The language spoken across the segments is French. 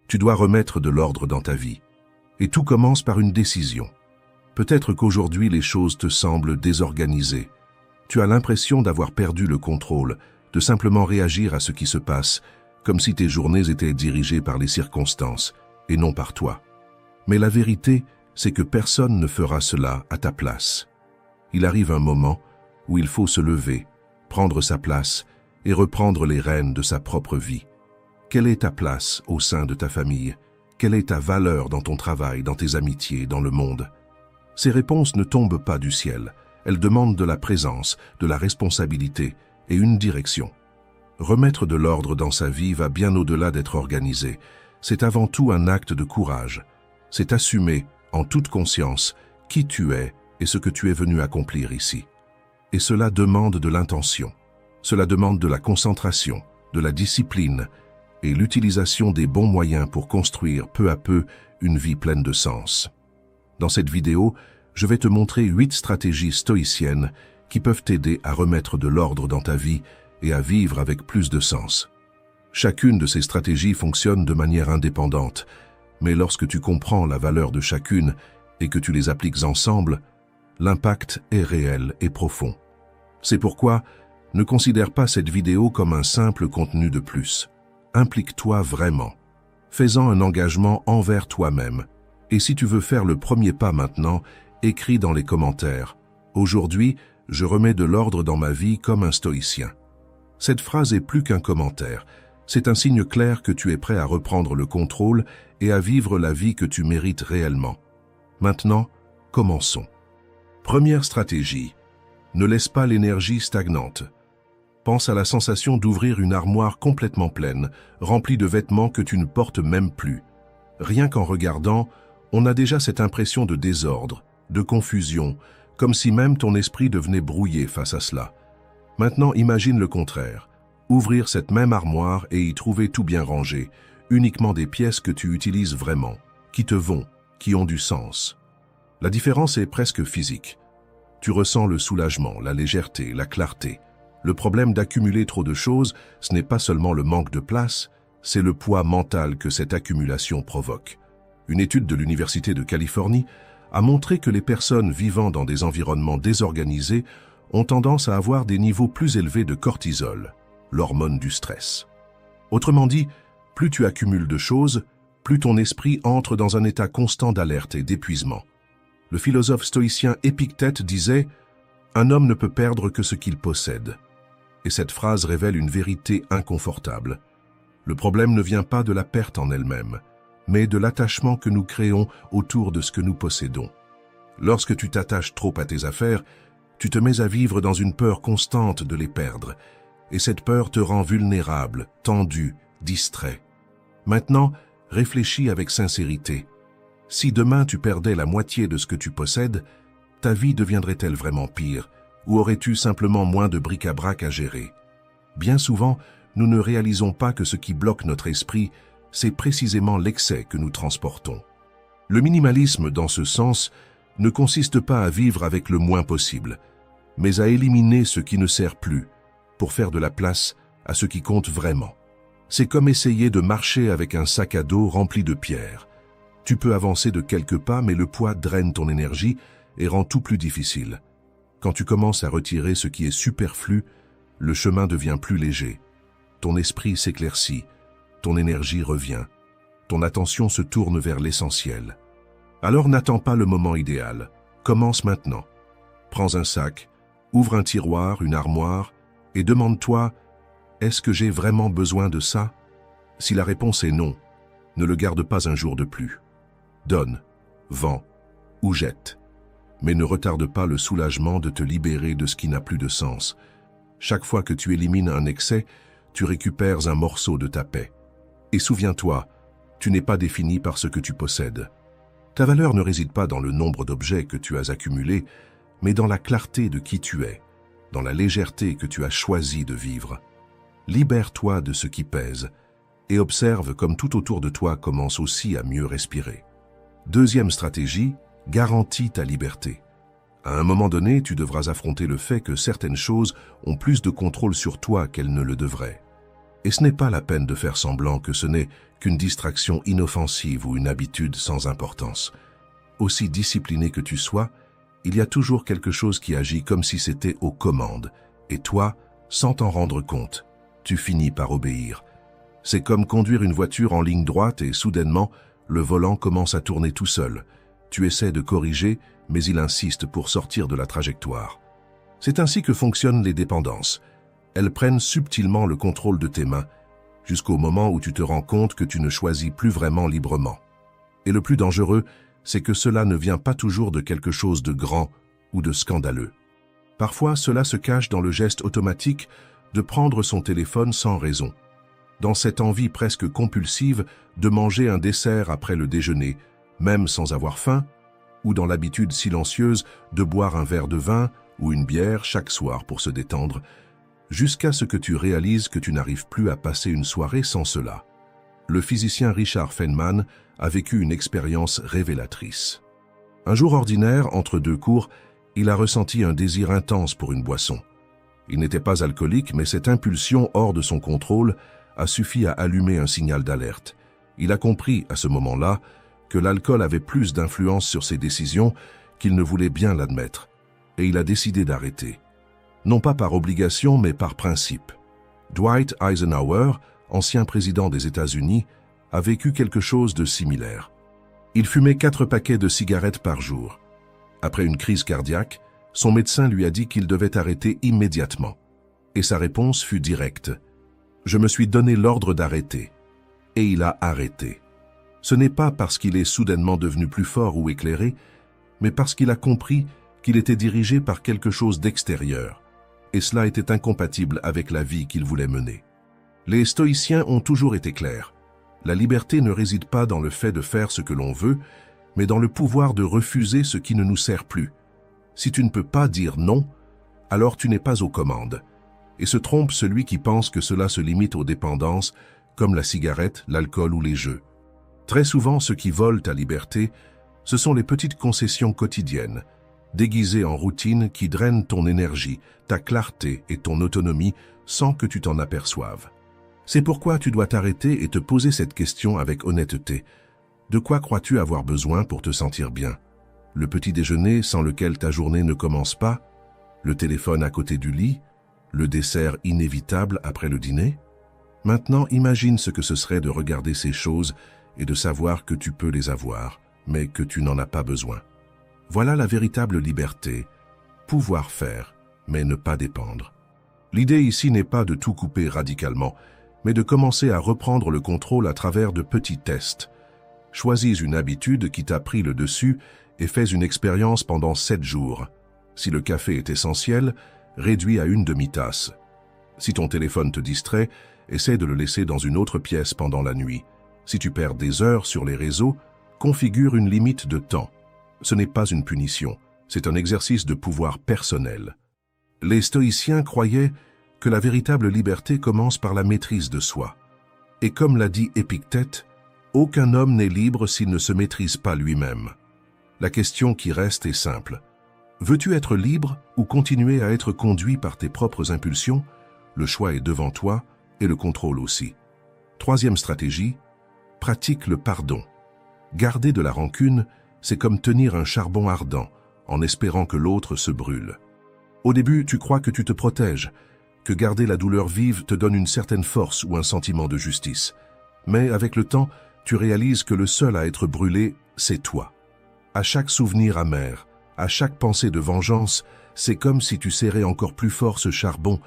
Tu dois remettre de l'ordre dans ta vie. Et tout commence par une décision. Peut-être qu'aujourd'hui les choses te semblent désorganisées. Tu as l'impression d'avoir perdu le contrôle, de simplement réagir à ce qui se passe, comme si tes journées étaient dirigées par les circonstances, et non par toi. Mais la vérité, c'est que personne ne fera cela à ta place. Il arrive un moment où il faut se lever, prendre sa place et reprendre les rênes de sa propre vie. Quelle est ta place au sein de ta famille? Quelle est ta valeur dans ton travail, dans tes amitiés, dans le monde? Ces réponses ne tombent pas du ciel. Elles demandent de la présence, de la responsabilité et une direction. Remettre de l'ordre dans sa vie va bien au-delà d'être organisé. C'est avant tout un acte de courage. C'est assumer, en toute conscience, qui tu es et ce que tu es venu accomplir ici. Et cela demande de l'intention. Cela demande de la concentration, de la discipline et l'utilisation des bons moyens pour construire peu à peu une vie pleine de sens. Dans cette vidéo, je vais te montrer 8 stratégies stoïciennes qui peuvent t'aider à remettre de l'ordre dans ta vie et à vivre avec plus de sens. Chacune de ces stratégies fonctionne de manière indépendante, mais lorsque tu comprends la valeur de chacune et que tu les appliques ensemble, l'impact est réel et profond. C'est pourquoi, ne considère pas cette vidéo comme un simple contenu de plus. Implique-toi vraiment. Fais-en un engagement envers toi-même. Et si tu veux faire le premier pas maintenant, écris dans les commentaires « Aujourd'hui, je remets de l'ordre dans ma vie comme un stoïcien ». Cette phrase est plus qu'un commentaire. C'est un signe clair que tu es prêt à reprendre le contrôle et à vivre la vie que tu mérites réellement. Maintenant, commençons. Première stratégie. Ne laisse pas l'énergie stagnante. Pense à la sensation d'ouvrir une armoire complètement pleine, remplie de vêtements que tu ne portes même plus. Rien qu'en regardant, on a déjà cette impression de désordre, de confusion, comme si même ton esprit devenait brouillé face à cela. Maintenant, imagine le contraire. Ouvrir cette même armoire et y trouver tout bien rangé, uniquement des pièces que tu utilises vraiment, qui te vont, qui ont du sens. La différence est presque physique. Tu ressens le soulagement, la légèreté, la clarté. Le problème d'accumuler trop de choses, ce n'est pas seulement le manque de place, c'est le poids mental que cette accumulation provoque. Une étude de l'Université de Californie a montré que les personnes vivant dans des environnements désorganisés ont tendance à avoir des niveaux plus élevés de cortisol, l'hormone du stress. Autrement dit, plus tu accumules de choses, plus ton esprit entre dans un état constant d'alerte et d'épuisement. Le philosophe stoïcien Épictète disait « Un homme ne peut perdre que ce qu'il possède ». Et cette phrase révèle une vérité inconfortable. Le problème ne vient pas de la perte en elle-même, mais de l'attachement que nous créons autour de ce que nous possédons. Lorsque tu t'attaches trop à tes affaires, tu te mets à vivre dans une peur constante de les perdre, et cette peur te rend vulnérable, tendu, distrait. Maintenant, réfléchis avec sincérité. Si demain tu perdais la moitié de ce que tu possèdes, ta vie deviendrait-elle vraiment pire, ou aurais-tu simplement moins de bric-à-brac à gérer? Bien souvent, nous ne réalisons pas que ce qui bloque notre esprit, c'est précisément l'excès que nous transportons. Le minimalisme, dans ce sens, ne consiste pas à vivre avec le moins possible, mais à éliminer ce qui ne sert plus, pour faire de la place à ce qui compte vraiment. C'est comme essayer de marcher avec un sac à dos rempli de pierres. Tu peux avancer de quelques pas, mais le poids draine ton énergie et rend tout plus difficile. Quand tu commences à retirer ce qui est superflu, le chemin devient plus léger. Ton esprit s'éclaircit, ton énergie revient, ton attention se tourne vers l'essentiel. Alors n'attends pas le moment idéal, commence maintenant. Prends un sac, ouvre un tiroir, une armoire, et demande-toi « Est-ce que j'ai vraiment besoin de ça ?» Si la réponse est non, ne le garde pas un jour de plus. Donne, vends ou jette. Mais ne retarde pas le soulagement de te libérer de ce qui n'a plus de sens. Chaque fois que tu élimines un excès, tu récupères un morceau de ta paix. Et souviens-toi, tu n'es pas défini par ce que tu possèdes. Ta valeur ne réside pas dans le nombre d'objets que tu as accumulés, mais dans la clarté de qui tu es, dans la légèreté que tu as choisi de vivre. Libère-toi de ce qui pèse et observe comme tout autour de toi commence aussi à mieux respirer. Deuxième stratégie, garantis ta liberté. À un moment donné, tu devras affronter le fait que certaines choses ont plus de contrôle sur toi qu'elles ne le devraient. Et ce n'est pas la peine de faire semblant que ce n'est qu'une distraction inoffensive ou une habitude sans importance. Aussi discipliné que tu sois, il y a toujours quelque chose qui agit comme si c'était aux commandes. Et toi, sans t'en rendre compte, tu finis par obéir. C'est comme conduire une voiture en ligne droite et soudainement, le volant commence à tourner tout seul. Tu essaies de corriger, mais il insiste pour sortir de la trajectoire. C'est ainsi que fonctionnent les dépendances. Elles prennent subtilement le contrôle de tes mains, jusqu'au moment où tu te rends compte que tu ne choisis plus vraiment librement. Et le plus dangereux, c'est que cela ne vient pas toujours de quelque chose de grand ou de scandaleux. Parfois, cela se cache dans le geste automatique de prendre son téléphone sans raison, dans cette envie presque compulsive de manger un dessert après le déjeuner, même sans avoir faim, ou dans l'habitude silencieuse de boire un verre de vin ou une bière chaque soir pour se détendre, jusqu'à ce que tu réalises que tu n'arrives plus à passer une soirée sans cela. Le physicien Richard Feynman a vécu une expérience révélatrice. Un jour ordinaire, entre deux cours, il a ressenti un désir intense pour une boisson. Il n'était pas alcoolique, mais cette impulsion hors de son contrôle a suffi à allumer un signal d'alerte. Il a compris, à ce moment-là, que l'alcool avait plus d'influence sur ses décisions qu'il ne voulait bien l'admettre, et il a décidé d'arrêter. Non pas par obligation, mais par principe. Dwight Eisenhower, ancien président des États-Unis, a vécu quelque chose de similaire. Il fumait 4 paquets de cigarettes par jour. Après une crise cardiaque, son médecin lui a dit qu'il devait arrêter immédiatement. Et sa réponse fut directe. « Je me suis donné l'ordre d'arrêter. » Et il a arrêté. Ce n'est pas parce qu'il est soudainement devenu plus fort ou éclairé, mais parce qu'il a compris qu'il était dirigé par quelque chose d'extérieur, et cela était incompatible avec la vie qu'il voulait mener. Les stoïciens ont toujours été clairs. La liberté ne réside pas dans le fait de faire ce que l'on veut, mais dans le pouvoir de refuser ce qui ne nous sert plus. Si tu ne peux pas dire non, alors tu n'es pas aux commandes. Et se trompe celui qui pense que cela se limite aux dépendances, comme la cigarette, l'alcool ou les jeux. Très souvent, ce qui vole ta liberté, ce sont les petites concessions quotidiennes, déguisées en routine qui drainent ton énergie, ta clarté et ton autonomie sans que tu t'en aperçoives. C'est pourquoi tu dois t'arrêter et te poser cette question avec honnêteté. De quoi crois-tu avoir besoin pour te sentir bien? Le petit déjeuner sans lequel ta journée ne commence pas? Le téléphone à côté du lit? Le dessert inévitable après le dîner? Maintenant, imagine ce que ce serait de regarder ces choses et de savoir que tu peux les avoir, mais que tu n'en as pas besoin. Voilà la véritable liberté, pouvoir faire, mais ne pas dépendre. L'idée ici n'est pas de tout couper radicalement, mais de commencer à reprendre le contrôle à travers de petits tests. Choisis une habitude qui t'a pris le dessus et fais une expérience pendant 7 jours. Si le café est essentiel, réduis à une demi-tasse. Si ton téléphone te distrait, essaie de le laisser dans une autre pièce pendant la nuit. Si tu perds des heures sur les réseaux, configure une limite de temps. Ce n'est pas une punition, c'est un exercice de pouvoir personnel. Les stoïciens croyaient que la véritable liberté commence par la maîtrise de soi. Et comme l'a dit Épictète, aucun homme n'est libre s'il ne se maîtrise pas lui-même. La question qui reste est simple. Veux-tu être libre ou continuer à être conduit par tes propres impulsions? Le choix est devant toi et le contrôle aussi. Troisième stratégie, pratique le pardon. Garder de la rancune, c'est comme tenir un charbon ardent en espérant que l'autre se brûle. Au début, tu crois que tu te protèges, que garder la douleur vive te donne une certaine force ou un sentiment de justice. Mais avec le temps, tu réalises que le seul à être brûlé, c'est toi. À chaque souvenir amer, à chaque pensée de vengeance, c'est comme si tu serrais encore plus fort ce charbon,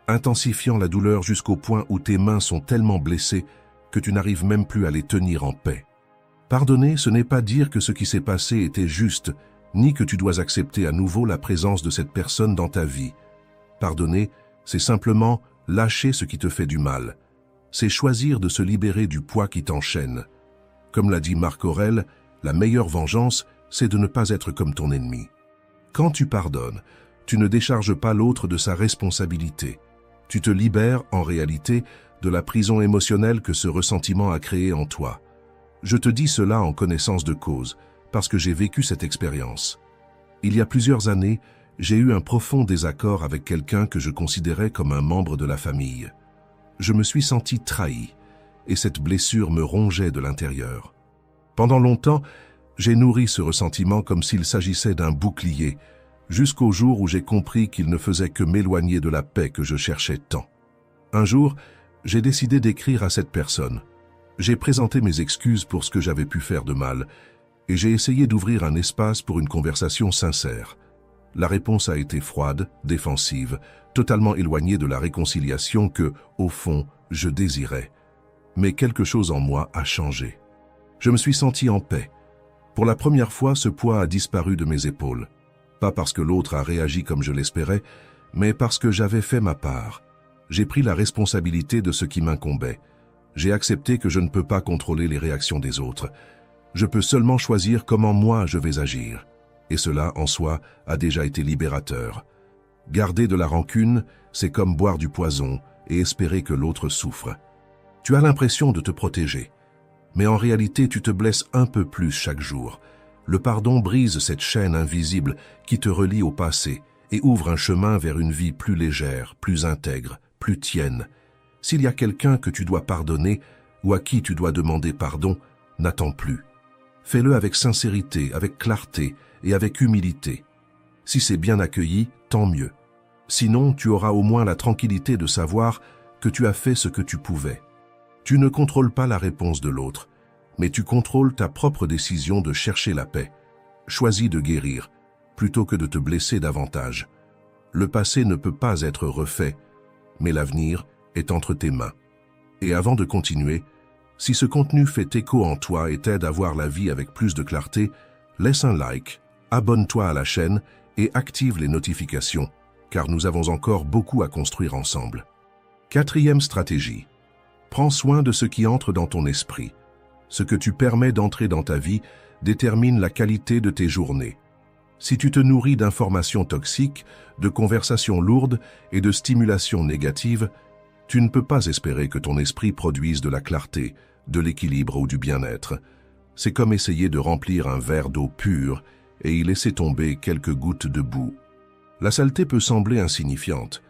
intensifiant la douleur jusqu'au point où tes mains sont tellement blessées que tu n'arrives même plus à les tenir en paix. Pardonner, ce n'est pas dire que ce qui s'est passé était juste, ni que tu dois accepter à nouveau la présence de cette personne dans ta vie. Pardonner, c'est simplement lâcher ce qui te fait du mal. C'est choisir de se libérer du poids qui t'enchaîne. Comme l'a dit Marc Aurèle, la meilleure vengeance, c'est de ne pas être comme ton ennemi. Quand tu pardonnes, tu ne décharges pas l'autre de sa responsabilité. Tu te libères, en réalité, de la prison émotionnelle que ce ressentiment a créée en toi. Je te dis cela en connaissance de cause, parce que j'ai vécu cette expérience. Il y a plusieurs années, j'ai eu un profond désaccord avec quelqu'un que je considérais comme un membre de la famille. Je me suis senti trahi, et cette blessure me rongeait de l'intérieur. Pendant longtemps, j'ai nourri ce ressentiment comme s'il s'agissait d'un bouclier, jusqu'au jour où j'ai compris qu'il ne faisait que m'éloigner de la paix que je cherchais tant. Un jour, j'ai décidé d'écrire à cette personne. J'ai présenté mes excuses pour ce que j'avais pu faire de mal, et j'ai essayé d'ouvrir un espace pour une conversation sincère. La réponse a été froide, défensive, totalement éloignée de la réconciliation que, au fond, je désirais. Mais quelque chose en moi a changé. Je me suis senti en paix. Pour la première fois, ce poids a disparu de mes épaules. Pas parce que l'autre a réagi comme je l'espérais, mais parce que j'avais fait ma part. J'ai pris la responsabilité de ce qui m'incombait. J'ai accepté que je ne peux pas contrôler les réactions des autres. Je peux seulement choisir comment moi je vais agir. Et cela, en soi, a déjà été libérateur. Garder de la rancune, c'est comme boire du poison et espérer que l'autre souffre. Tu as l'impression de te protéger. Mais en réalité, tu te blesses un peu plus chaque jour. Le pardon brise cette chaîne invisible qui te relie au passé et ouvre un chemin vers une vie plus légère, plus intègre, plus tienne. S'il y a quelqu'un que tu dois pardonner ou à qui tu dois demander pardon, n'attends plus. Fais-le avec sincérité, avec clarté et avec humilité. Si c'est bien accueilli, tant mieux. Sinon, tu auras au moins la tranquillité de savoir que tu as fait ce que tu pouvais. Tu ne contrôles pas la réponse de l'autre, mais tu contrôles ta propre décision de chercher la paix. Choisis de guérir, plutôt que de te blesser davantage. Le passé ne peut pas être refait, mais l'avenir est entre tes mains. Et avant de continuer, si ce contenu fait écho en toi et t'aide à voir la vie avec plus de clarté, laisse un like, abonne-toi à la chaîne et active les notifications, car nous avons encore beaucoup à construire ensemble. 4e stratégie. Prends soin de ce qui entre dans ton esprit. Ce que tu permets d'entrer dans ta vie détermine la qualité de tes journées. Si tu te nourris d'informations toxiques, de conversations lourdes et de stimulations négatives, tu ne peux pas espérer que ton esprit produise de la clarté, de l'équilibre ou du bien-être. C'est comme essayer de remplir un verre d'eau pure et y laisser tomber quelques gouttes de boue. La saleté peut sembler insignifiante,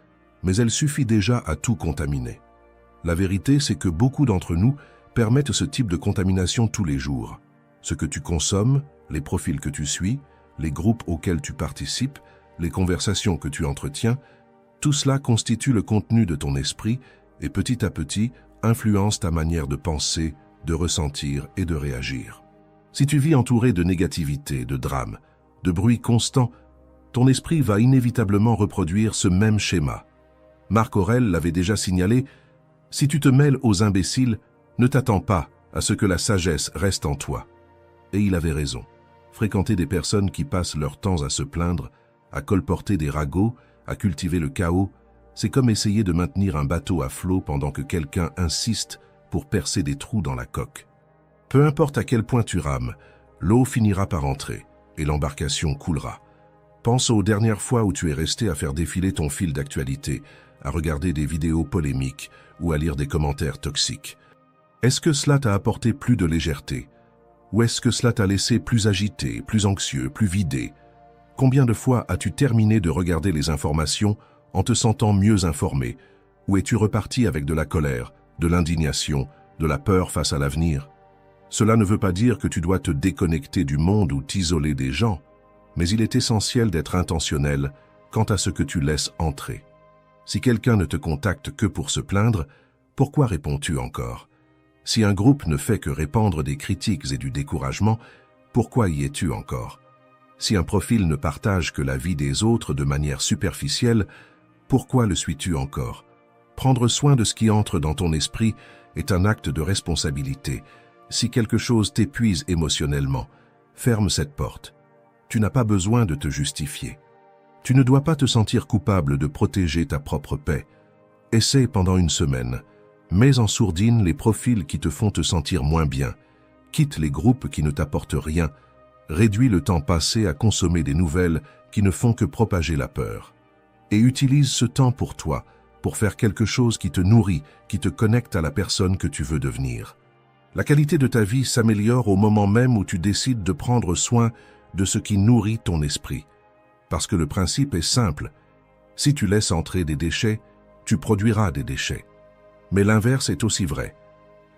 mais elle suffit déjà à tout contaminer. La vérité, c'est que beaucoup d'entre nous permettent ce type de contamination tous les jours. Ce que tu consommes, les profils que tu suis, les groupes auxquels tu participes, les conversations que tu entretiens, tout cela constitue le contenu de ton esprit et petit à petit influence ta manière de penser, de ressentir et de réagir. Si tu vis entouré de négativité, de drames, de bruit constant, ton esprit va inévitablement reproduire ce même schéma. Marc Aurèle l'avait déjà signalé, « Si tu te mêles aux imbéciles, ne t'attends pas à ce que la sagesse reste en toi. » Et il avait raison. Fréquenter des personnes qui passent leur temps à se plaindre, à colporter des ragots, à cultiver le chaos, c'est comme essayer de maintenir un bateau à flot pendant que quelqu'un insiste pour percer des trous dans la coque. Peu importe à quel point tu rames, l'eau finira par entrer et l'embarcation coulera. Pense aux dernières fois où tu es resté à faire défiler ton fil d'actualité, à regarder des vidéos polémiques ou à lire des commentaires toxiques. Est-ce que cela t'a apporté plus de légèreté? Ou est-ce que cela t'a laissé plus agité, plus anxieux, plus vidé? Combien de fois as-tu terminé de regarder les informations en te sentant mieux informé? Ou es-tu reparti avec de la colère, de l'indignation, de la peur face à l'avenir? Cela ne veut pas dire que tu dois te déconnecter du monde ou t'isoler des gens, mais il est essentiel d'être intentionnel quant à ce que tu laisses entrer. Si quelqu'un ne te contacte que pour se plaindre, pourquoi réponds-tu encore? Si un groupe ne fait que répandre des critiques et du découragement, pourquoi y es-tu encore? Si un profil ne partage que la vie des autres de manière superficielle, pourquoi le suis-tu encore? Prendre soin de ce qui entre dans ton esprit est un acte de responsabilité. Si quelque chose t'épuise émotionnellement, ferme cette porte. Tu n'as pas besoin de te justifier. Tu ne dois pas te sentir coupable de protéger ta propre paix. Essaie pendant une semaine. Mets en sourdine les profils qui te font te sentir moins bien. Quitte les groupes qui ne t'apportent rien. Réduis le temps passé à consommer des nouvelles qui ne font que propager la peur. Et utilise ce temps pour toi, pour faire quelque chose qui te nourrit, qui te connecte à la personne que tu veux devenir. La qualité de ta vie s'améliore au moment même où tu décides de prendre soin de ce qui nourrit ton esprit. Parce que le principe est simple. Si tu laisses entrer des déchets, tu produiras des déchets. Mais l'inverse est aussi vrai.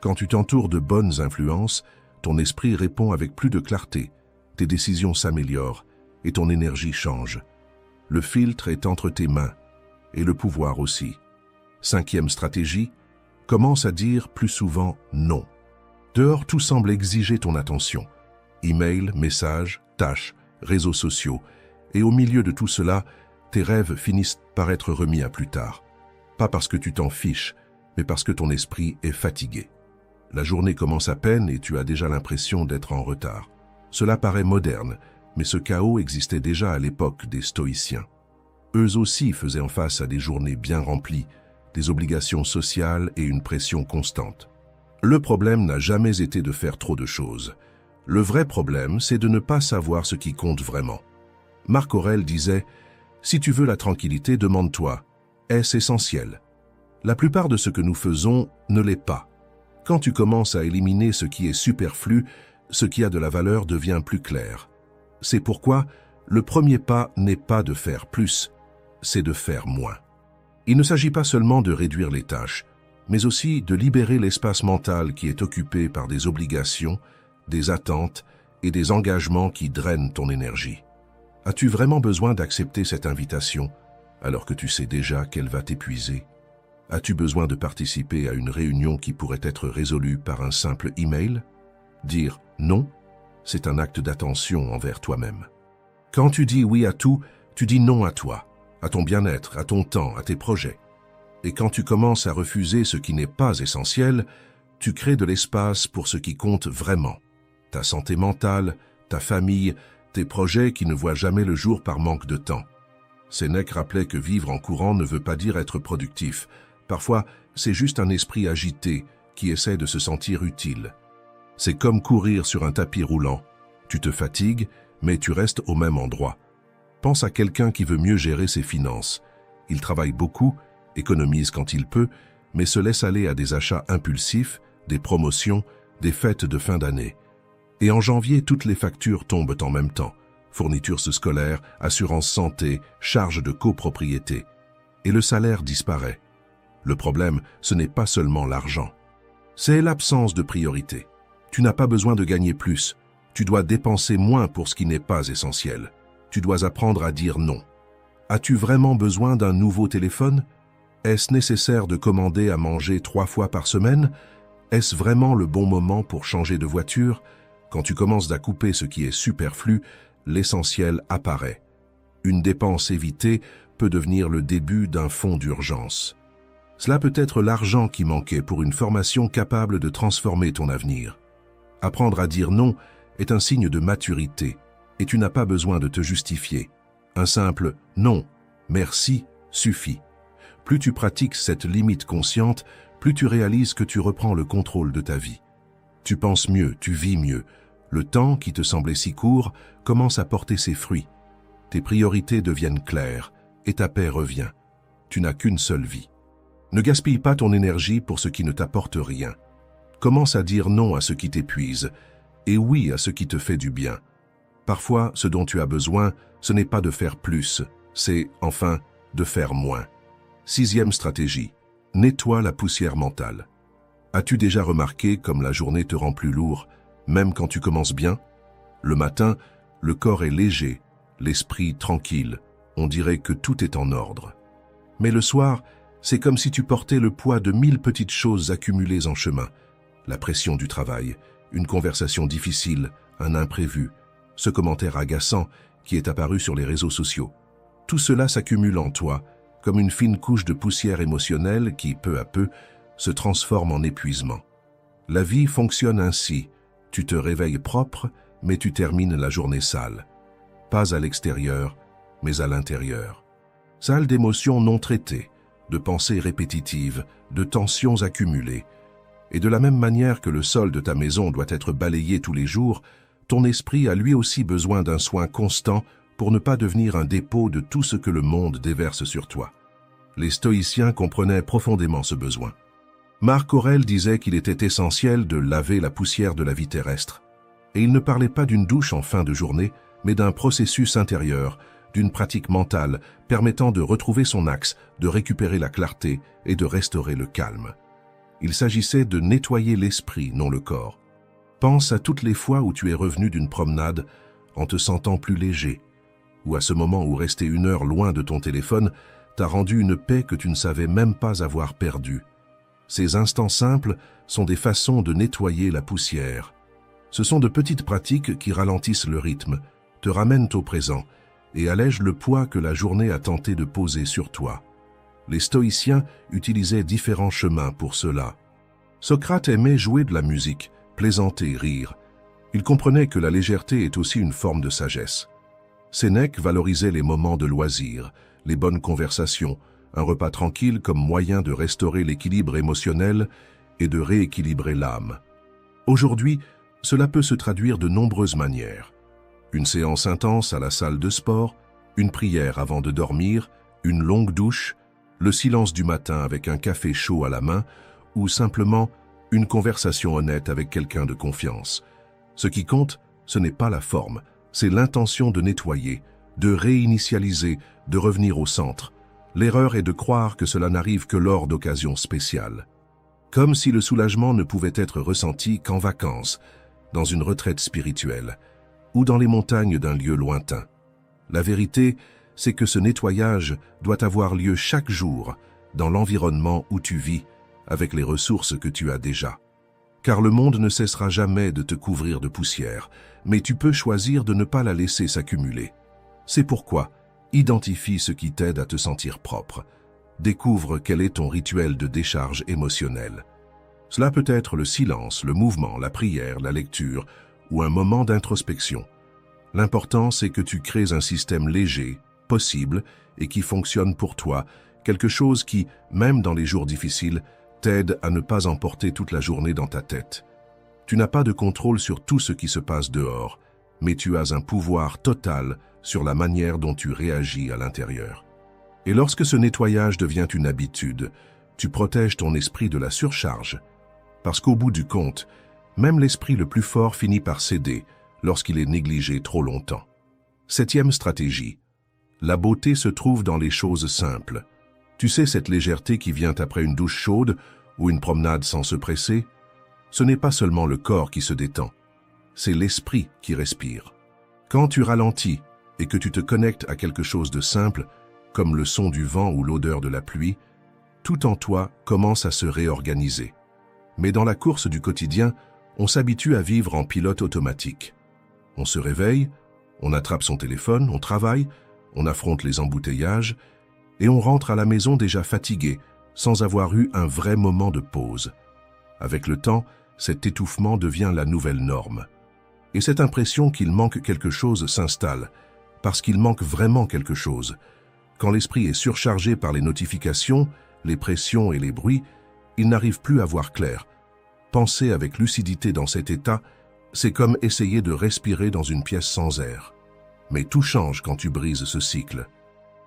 Quand tu t'entoures de bonnes influences, ton esprit répond avec plus de clarté, tes décisions s'améliorent et ton énergie change. Le filtre est entre tes mains, et le pouvoir aussi. 5e stratégie, commence à dire plus souvent non. Dehors, tout semble exiger ton attention. Email, messages, tâches, réseaux sociaux. Et au milieu de tout cela, tes rêves finissent par être remis à plus tard. Pas parce que tu t'en fiches, mais parce que ton esprit est fatigué. La journée commence à peine et tu as déjà l'impression d'être en retard. Cela paraît moderne, mais ce chaos existait déjà à l'époque des stoïciens. Eux aussi faisaient en face à des journées bien remplies, des obligations sociales et une pression constante. Le problème n'a jamais été de faire trop de choses. Le vrai problème, c'est de ne pas savoir ce qui compte vraiment. Marc Aurèle disait « Si tu veux la tranquillité, demande-toi, est-ce essentiel ?» La plupart de ce que nous faisons ne l'est pas. Quand tu commences à éliminer ce qui est superflu, ce qui a de la valeur devient plus clair. C'est pourquoi le premier pas n'est pas de faire plus, c'est de faire moins. Il ne s'agit pas seulement de réduire les tâches, mais aussi de libérer l'espace mental qui est occupé par des obligations, des attentes et des engagements qui drainent ton énergie. As-tu vraiment besoin d'accepter cette invitation alors que tu sais déjà qu'elle va t'épuiser? As-tu besoin de participer à une réunion qui pourrait être résolue par un simple email? Dire non, c'est un acte d'attention envers toi-même. Quand tu dis oui à tout, tu dis non à toi, à ton bien-être, à ton temps, à tes projets. Et quand tu commences à refuser ce qui n'est pas essentiel, tu crées de l'espace pour ce qui compte vraiment. Ta santé mentale, ta famille, tes projets qui ne voient jamais le jour par manque de temps. Sénèque rappelait que vivre en courant ne veut pas dire être productif. Parfois, c'est juste un esprit agité qui essaie de se sentir utile. C'est comme courir sur un tapis roulant. Tu te fatigues, mais tu restes au même endroit. Pense à quelqu'un qui veut mieux gérer ses finances. Il travaille beaucoup, économise quand il peut, mais se laisse aller à des achats impulsifs, des promotions, des fêtes de fin d'année. Et en janvier, toutes les factures tombent en même temps. Fournitures scolaires, assurance santé, charges de copropriété. Et le salaire disparaît. Le problème, ce n'est pas seulement l'argent. C'est l'absence de priorité. Tu n'as pas besoin de gagner plus. Tu dois dépenser moins pour ce qui n'est pas essentiel. Tu dois apprendre à dire non. As-tu vraiment besoin d'un nouveau téléphone? Est-ce nécessaire de commander à manger 3 fois par semaine? Est-ce vraiment le bon moment pour changer de voiture? Quand tu commences à couper ce qui est superflu, l'essentiel apparaît. Une dépense évitée peut devenir le début d'un fonds d'urgence. Cela peut être l'argent qui manquait pour une formation capable de transformer ton avenir. Apprendre à dire non est un signe de maturité et tu n'as pas besoin de te justifier. Un simple « non, merci » suffit. Plus tu pratiques cette limite consciente, plus tu réalises que tu reprends le contrôle de ta vie. Tu penses mieux, tu vis mieux. Le temps qui te semblait si court commence à porter ses fruits. Tes priorités deviennent claires et ta paix revient. Tu n'as qu'une seule vie. Ne gaspille pas ton énergie pour ce qui ne t'apporte rien. Commence à dire non à ce qui t'épuise et oui à ce qui te fait du bien. Parfois, ce dont tu as besoin, ce n'est pas de faire plus, c'est, enfin, de faire moins. 6e stratégie. Nettoie la poussière mentale. As-tu déjà remarqué comme la journée te rend plus lourd, même quand tu commences bien? Le matin, le corps est léger, l'esprit tranquille. On dirait que tout est en ordre. Mais le soir, c'est comme si tu portais le poids de 1000 petites choses accumulées en chemin. La pression du travail, une conversation difficile, un imprévu, ce commentaire agaçant qui est apparu sur les réseaux sociaux. Tout cela s'accumule en toi, comme une fine couche de poussière émotionnelle qui, peu à peu, se transforme en épuisement. La vie fonctionne ainsi. Tu te réveilles propre, mais tu termines la journée sale. Pas à l'extérieur, mais à l'intérieur. Sale d'émotions non traitées, de pensées répétitives, de tensions accumulées. Et de la même manière que le sol de ta maison doit être balayé tous les jours, ton esprit a lui aussi besoin d'un soin constant pour ne pas devenir un dépôt de tout ce que le monde déverse sur toi. Les stoïciens comprenaient profondément ce besoin. Marc Aurèle disait qu'il était essentiel de laver la poussière de la vie terrestre. Et il ne parlait pas d'une douche en fin de journée, mais d'un processus intérieur, d'une pratique mentale permettant de retrouver son axe, de récupérer la clarté et de restaurer le calme. Il s'agissait de nettoyer l'esprit, non le corps. Pense à toutes les fois où tu es revenu d'une promenade en te sentant plus léger, ou à ce moment où rester 1 heure loin de ton téléphone t'a rendu une paix que tu ne savais même pas avoir perdue. Ces instants simples sont des façons de nettoyer la poussière. Ce sont de petites pratiques qui ralentissent le rythme, te ramènent au présent et allègent le poids que la journée a tenté de poser sur toi. Les stoïciens utilisaient différents chemins pour cela. Socrate aimait jouer de la musique, plaisanter, rire. Il comprenait que la légèreté est aussi une forme de sagesse. Sénèque valorisait les moments de loisir, les bonnes conversations, un repas tranquille comme moyen de restaurer l'équilibre émotionnel et de rééquilibrer l'âme. Aujourd'hui, cela peut se traduire de nombreuses manières. Une séance intense à la salle de sport, une prière avant de dormir, une longue douche, le silence du matin avec un café chaud à la main ou simplement une conversation honnête avec quelqu'un de confiance. Ce qui compte, ce n'est pas la forme, c'est l'intention de nettoyer, de réinitialiser, de revenir au centre. L'erreur est de croire que cela n'arrive que lors d'occasions spéciales. Comme si le soulagement ne pouvait être ressenti qu'en vacances, dans une retraite spirituelle, ou dans les montagnes d'un lieu lointain. La vérité, c'est que ce nettoyage doit avoir lieu chaque jour, dans l'environnement où tu vis, avec les ressources que tu as déjà. Car le monde ne cessera jamais de te couvrir de poussière, mais tu peux choisir de ne pas la laisser s'accumuler. C'est pourquoi, identifie ce qui t'aide à te sentir propre. Découvre quel est ton rituel de décharge émotionnelle. Cela peut être le silence, le mouvement, la prière, la lecture ou un moment d'introspection. L'important, c'est que tu crées un système léger, possible et qui fonctionne pour toi, quelque chose qui, même dans les jours difficiles, t'aide à ne pas emporter toute la journée dans ta tête. Tu n'as pas de contrôle sur tout ce qui se passe dehors, mais tu as un pouvoir total sur la manière dont tu réagis à l'intérieur. Et lorsque ce nettoyage devient une habitude, tu protèges ton esprit de la surcharge. Parce qu'au bout du compte, même l'esprit le plus fort finit par céder lorsqu'il est négligé trop longtemps. 7e stratégie. La beauté se trouve dans les choses simples. Tu sais, cette légèreté qui vient après une douche chaude ou une promenade sans se presser? Ce n'est pas seulement le corps qui se détend, c'est l'esprit qui respire. Quand tu ralentis et que tu te connectes à quelque chose de simple, comme le son du vent ou l'odeur de la pluie, tout en toi commence à se réorganiser. Mais dans la course du quotidien, on s'habitue à vivre en pilote automatique. On se réveille, on attrape son téléphone, on travaille, on affronte les embouteillages, et on rentre à la maison déjà fatigué, sans avoir eu un vrai moment de pause. Avec le temps, cet étouffement devient la nouvelle norme. Et cette impression qu'il manque quelque chose s'installe, parce qu'il manque vraiment quelque chose. Quand l'esprit est surchargé par les notifications, les pressions et les bruits, il n'arrive plus à voir clair. Penser avec lucidité dans cet état, c'est comme essayer de respirer dans une pièce sans air. Mais tout change quand tu brises ce cycle.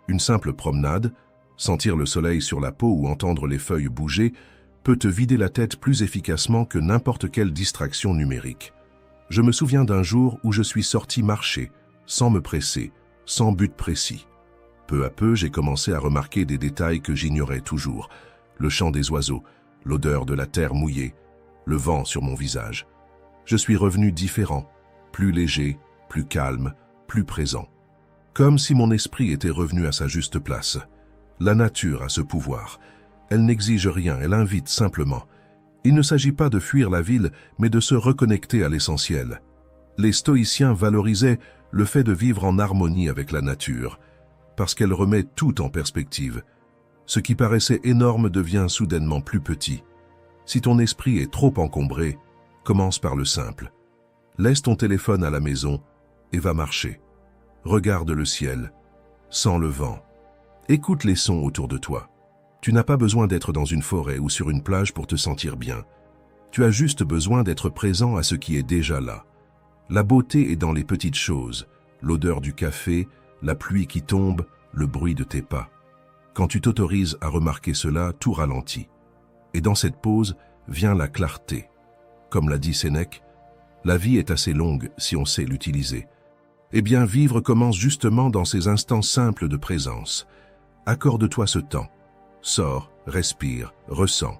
Une simple promenade, sentir le soleil sur la peau ou entendre les feuilles bouger, peut te vider la tête plus efficacement que n'importe quelle distraction numérique. Je me souviens d'un jour où je suis sorti marcher, sans me presser, sans but précis. Peu à peu, j'ai commencé à remarquer des détails que j'ignorais toujours. Le chant des oiseaux, l'odeur de la terre mouillée, le vent sur mon visage. Je suis revenu différent, plus léger, plus calme, plus présent. Comme si mon esprit était revenu à sa juste place. La nature a ce pouvoir. Elle n'exige rien, elle invite simplement. Il ne s'agit pas de fuir la ville, mais de se reconnecter à l'essentiel. Les stoïciens valorisaient le fait de vivre en harmonie avec la nature, parce qu'elle remet tout en perspective. Ce qui paraissait énorme devient soudainement plus petit. Si ton esprit est trop encombré, commence par le simple. Laisse ton téléphone à la maison et va marcher. Regarde le ciel, sens le vent. Écoute les sons autour de toi. Tu n'as pas besoin d'être dans une forêt ou sur une plage pour te sentir bien. Tu as juste besoin d'être présent à ce qui est déjà là. La beauté est dans les petites choses, l'odeur du café, la pluie qui tombe, le bruit de tes pas. Quand tu t'autorises à remarquer cela, tout ralentit. Et dans cette pause vient la clarté. Comme l'a dit Sénèque, la vie est assez longue si on sait l'utiliser. Eh bien, vivre commence justement dans ces instants simples de présence. Accorde-toi ce temps. Sors, respire, ressens.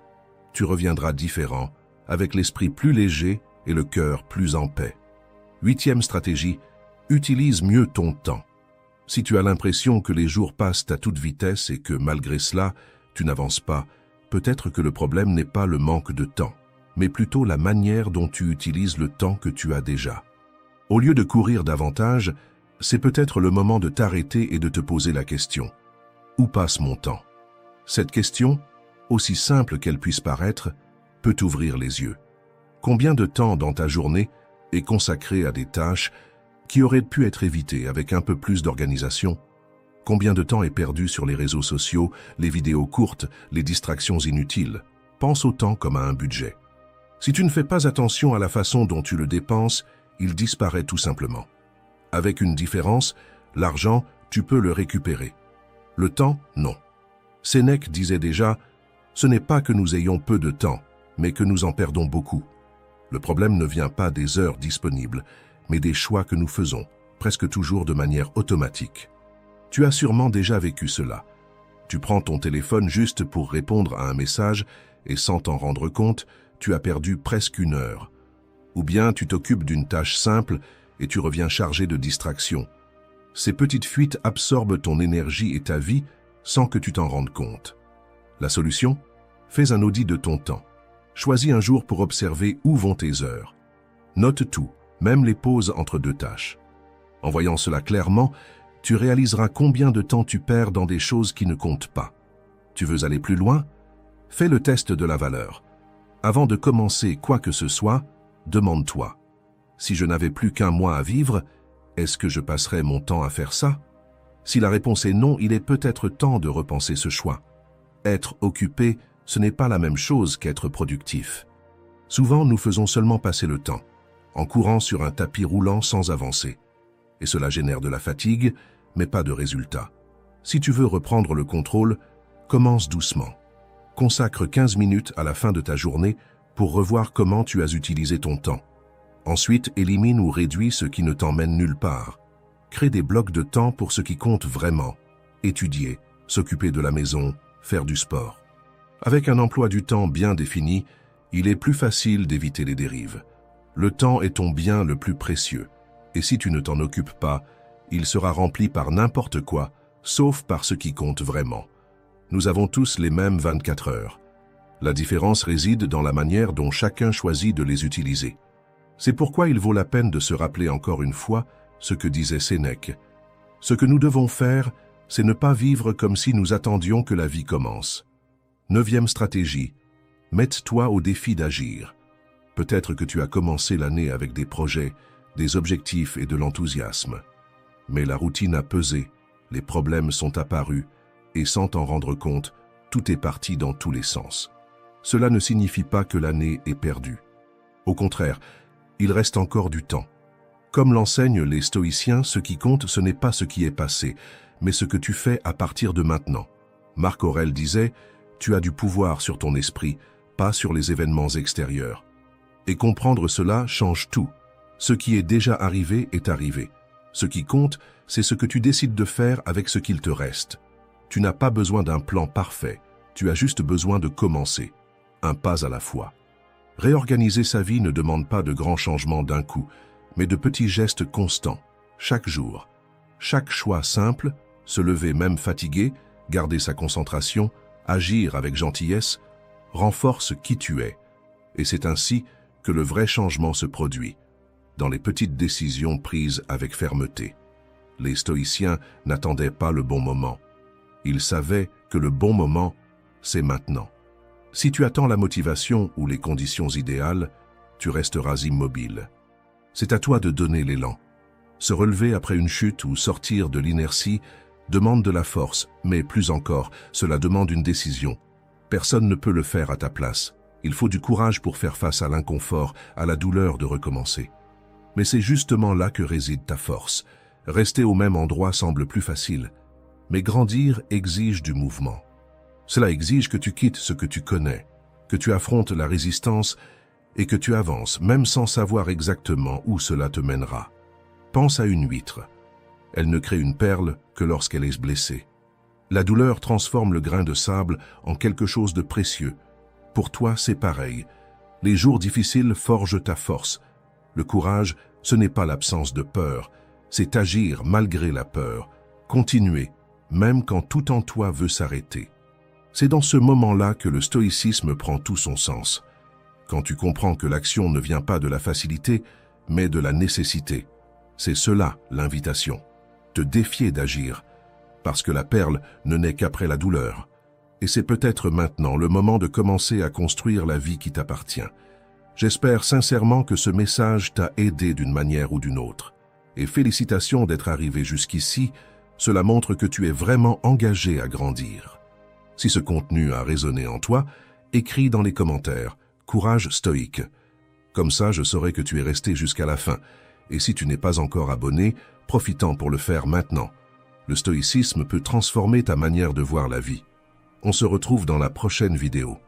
tu reviendras différent, avec l'esprit plus léger et le cœur plus en paix. 8e stratégie, utilise mieux ton temps. Si tu as l'impression que les jours passent à toute vitesse et que malgré cela, tu n'avances pas, peut-être que le problème n'est pas le manque de temps, mais plutôt la manière dont tu utilises le temps que tu as déjà. Au lieu de courir davantage, c'est peut-être le moment de t'arrêter et de te poser la question. Où passe mon temps? Cette question, aussi simple qu'elle puisse paraître, peut t'ouvrir les yeux. Combien de temps dans ta journée est consacré à des tâches qui auraient pu être évitées avec un peu plus d'organisation? Combien de temps est perdu sur les réseaux sociaux, les vidéos courtes, les distractions inutiles? Pense au temps comme à un budget. Si tu ne fais pas attention à la façon dont tu le dépenses, il disparaît tout simplement. Avec une différence, l'argent, tu peux le récupérer. Le temps, non. Sénèque disait déjà, « Ce n'est pas que nous ayons peu de temps, mais que nous en perdons beaucoup. » Le problème ne vient pas des heures disponibles, mais des choix que nous faisons, presque toujours de manière automatique. Tu as sûrement déjà vécu cela. Tu prends ton téléphone juste pour répondre à un message et sans t'en rendre compte, tu as perdu presque 1 heure. Ou bien tu t'occupes d'une tâche simple et tu reviens chargé de distractions. Ces petites fuites absorbent ton énergie et ta vie sans que tu t'en rendes compte. La solution? Fais un audit de ton temps. Choisis un jour pour observer où vont tes heures. Note tout, même les pauses entre 2 tâches. En voyant cela clairement, tu réaliseras combien de temps tu perds dans des choses qui ne comptent pas. Tu veux aller plus loin? Fais le test de la valeur. Avant de commencer quoi que ce soit, demande-toi, si je n'avais plus qu'1 mois à vivre, est-ce que je passerais mon temps à faire ça? Si la réponse est non, il est peut-être temps de repenser ce choix. Être occupé, ce n'est pas la même chose qu'être productif. Souvent, nous faisons seulement passer le temps, en courant sur un tapis roulant sans avancer. Et cela génère de la fatigue, mais pas de résultat. Si tu veux reprendre le contrôle, commence doucement. Consacre 15 minutes à la fin de ta journée pour revoir comment tu as utilisé ton temps. Ensuite, élimine ou réduis ce qui ne t'emmène nulle part. Crée des blocs de temps pour ce qui compte vraiment. Étudier, s'occuper de la maison, faire du sport. Avec un emploi du temps bien défini, il est plus facile d'éviter les dérives. Le temps est ton bien le plus précieux, et si tu ne t'en occupes pas, il sera rempli par n'importe quoi, sauf par ce qui compte vraiment. Nous avons tous les mêmes 24 heures. La différence réside dans la manière dont chacun choisit de les utiliser. C'est pourquoi il vaut la peine de se rappeler encore une fois ce que disait Sénèque. Ce que nous devons faire, c'est ne pas vivre comme si nous attendions que la vie commence. 9e stratégie, mette-toi au défi d'agir. Peut-être que tu as commencé l'année avec des projets, des objectifs et de l'enthousiasme. Mais la routine a pesé, les problèmes sont apparus, et sans t'en rendre compte, tout est parti dans tous les sens. Cela ne signifie pas que l'année est perdue. Au contraire, il reste encore du temps. Comme l'enseignent les stoïciens, ce qui compte, ce n'est pas ce qui est passé, mais ce que tu fais à partir de maintenant. Marc Aurèle disait, « Tu as du pouvoir sur ton esprit, pas sur les événements extérieurs. » Et comprendre cela change tout. Ce qui est déjà arrivé est arrivé. Ce qui compte, c'est ce que tu décides de faire avec ce qu'il te reste. Tu n'as pas besoin d'un plan parfait, tu as juste besoin de commencer, un pas à la fois. Réorganiser sa vie ne demande pas de grands changements d'un coup, mais de petits gestes constants, chaque jour. Chaque choix simple, se lever même fatigué, garder sa concentration, agir avec gentillesse, renforce qui tu es. Et c'est ainsi que le vrai changement se produit, dans les petites décisions prises avec fermeté. Les stoïciens n'attendaient pas le bon moment. Ils savaient que le bon moment, c'est maintenant. Si tu attends la motivation ou les conditions idéales, tu resteras immobile. C'est à toi de donner l'élan. Se relever après une chute ou sortir de l'inertie demande de la force, mais plus encore, cela demande une décision. Personne ne peut le faire à ta place. Il faut du courage pour faire face à l'inconfort, à la douleur de recommencer. Mais c'est justement là que réside ta force. Rester au même endroit semble plus facile. Mais grandir exige du mouvement. Cela exige que tu quittes ce que tu connais, que tu affrontes la résistance et que tu avances, même sans savoir exactement où cela te mènera. Pense à une huître. Elle ne crée une perle que lorsqu'elle est blessée. La douleur transforme le grain de sable en quelque chose de précieux. Pour toi, c'est pareil. Les jours difficiles forgent ta force. Le courage, ce n'est pas l'absence de peur, c'est agir malgré la peur, continuer, même quand tout en toi veut s'arrêter. C'est dans ce moment-là que le stoïcisme prend tout son sens. Quand tu comprends que l'action ne vient pas de la facilité, mais de la nécessité. C'est cela, l'invitation. Te défier d'agir, parce que la perle ne naît qu'après la douleur. Et c'est peut-être maintenant le moment de commencer à construire la vie qui t'appartient. J'espère sincèrement que ce message t'a aidé d'une manière ou d'une autre. Et félicitations d'être arrivé jusqu'ici, cela montre que tu es vraiment engagé à grandir. Si ce contenu a résonné en toi, écris dans les commentaires « Courage stoïque ». Comme ça, je saurai que tu es resté jusqu'à la fin. Et si tu n'es pas encore abonné, profitant pour le faire maintenant. Le stoïcisme peut transformer ta manière de voir la vie. On se retrouve dans la prochaine vidéo.